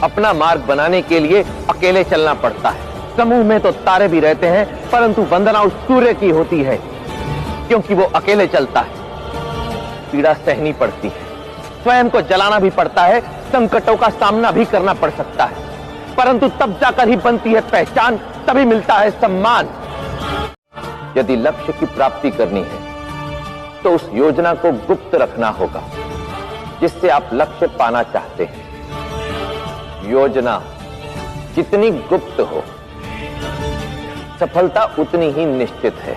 अपना मार्ग बनाने के लिए अकेले चलना पड़ता है। समूह में तो तारे भी रहते हैं, परंतु वंदना उस सूर्य की होती है, क्योंकि वो अकेले चलता है। पीड़ा सहनी पड़ती है, स्वयं को जलाना भी पड़ता है, संकटों का सामना भी करना पड़ सकता है, परंतु तब जाकर ही बनती है पहचान, तभी मिलता है सम्मान। यदि लक्ष्य की प्राप्ति करनी है तो उस योजना को गुप्त रखना होगा जिससे आप लक्ष्य पाना चाहते हैं। योजना जितनी गुप्त हो, सफलता उतनी ही निश्चित है।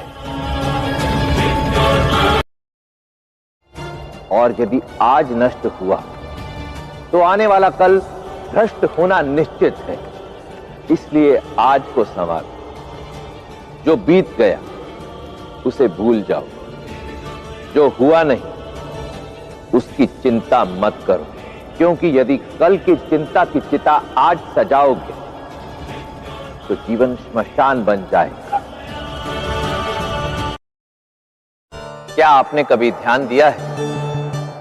और यदि आज नष्ट हुआ तो आने वाला कल भ्रष्ट होना निश्चित है। इसलिए आज को संवार, जो बीत गया उसे भूल जाओ, जो हुआ नहीं उसकी चिंता मत करो, क्योंकि यदि कल की चिंता की चिता आज सजाओगे तो जीवन श्मशान बन जाएगा। क्या आपने कभी ध्यान दिया है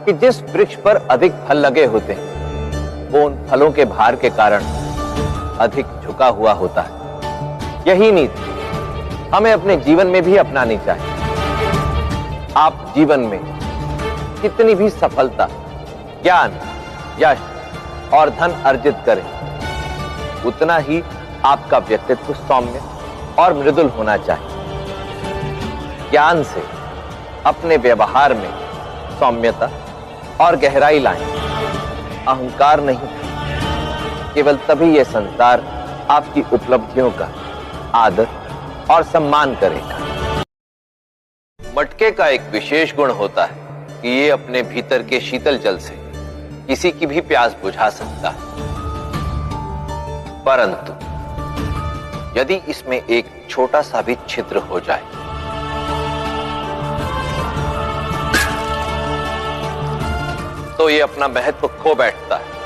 कि जिस वृक्ष पर अधिक फल लगे होते हैं वो उन फलों के भार के कारण अधिक झुका हुआ होता है? यही नीति हमें अपने जीवन में भी अपनानी चाहिए। आप जीवन में कितनी भी सफलता, ज्ञान, यश और धन अर्जित करें, उतना ही आपका व्यक्तित्व सौम्य और मृदुल होना चाहिए। ज्ञान से अपने व्यवहार में सौम्यता और गहराई लाएं, अहंकार नहीं। केवल तभी यह संसार आपकी उपलब्धियों का आदर और सम्मान करेगा। मटके का एक विशेष गुण होता है कि ये अपने भीतर के शीतल जल से किसी की भी प्यास बुझा सकता है, परंतु यदि इसमें एक छोटा सा भी छिद्र हो जाए तो ये अपना महत्व खो बैठता है।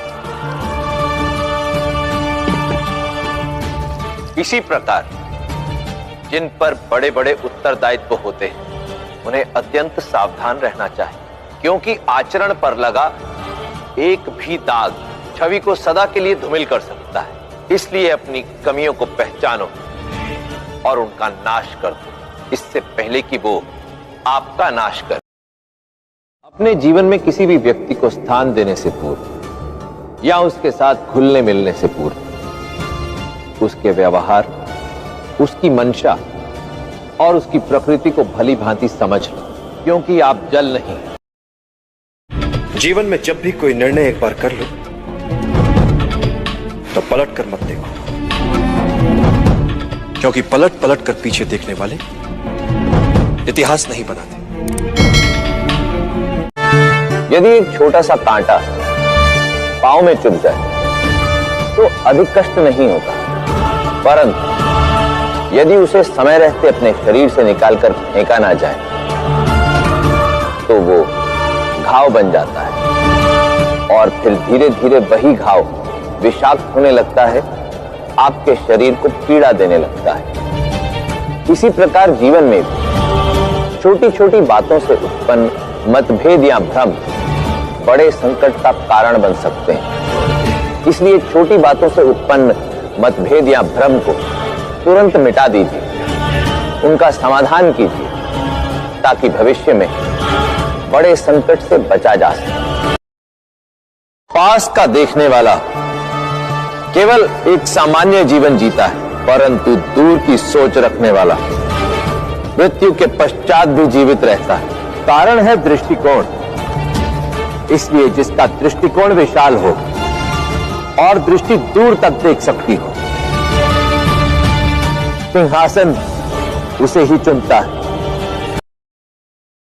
इसी प्रकार जिन पर बड़े बड़े उत्तरदायित्व होते हैं उन्हें अत्यंत सावधान रहना चाहिए, क्योंकि आचरण पर लगा एक भी दाग छवि को सदा के लिए धूमिल कर सकता है। इसलिए अपनी कमियों को पहचानो और उनका नाश कर दो, इससे पहले कि वो आपका नाश करे। अपने जीवन में किसी भी व्यक्ति को स्थान देने से पूर्व या उसके साथ घुलने मिलने से पूर्व उसके व्यवहार, उसकी मंशा और उसकी प्रकृति को भली भांति समझ लो, क्योंकि आप जल नहीं। जीवन में जब भी कोई निर्णय एक बार कर लो तो पलट कर मत देखो, क्योंकि पलट पलट कर पीछे देखने वाले इतिहास नहीं बनाते। यदि एक छोटा सा कांटा पांव में चुभ जाए तो अधिक कष्ट नहीं होता, परंतु यदि उसे समय रहते अपने शरीर से निकालकर फेंका ना जाए तो वो घाव बन जाता है और फिर धीरे धीरे वही घाव विषाक्त होने लगता है, आपके शरीर को पीड़ा देने लगता है। इसी प्रकार जीवन में भी छोटी छोटी बातों से उत्पन्न मतभेद या भ्रम बड़े संकट का कारण बन सकते हैं। इसलिए छोटी बातों से उत्पन्न मतभेद या भ्रम को तुरंत मिटा दीजिए, उनका समाधान कीजिए, ताकि भविष्य में बड़े संकट से बचा जा सके। पास का देखने वाला केवल एक सामान्य जीवन जीता है, परंतु दूर की सोच रखने वाला मृत्यु के पश्चात भी जीवित रहता है। कारण है दृष्टिकोण। इसलिए जिसका दृष्टिकोण विशाल हो और दृष्टि दूर तक देख सकती हो, सिंहासन उसे ही चुनता है।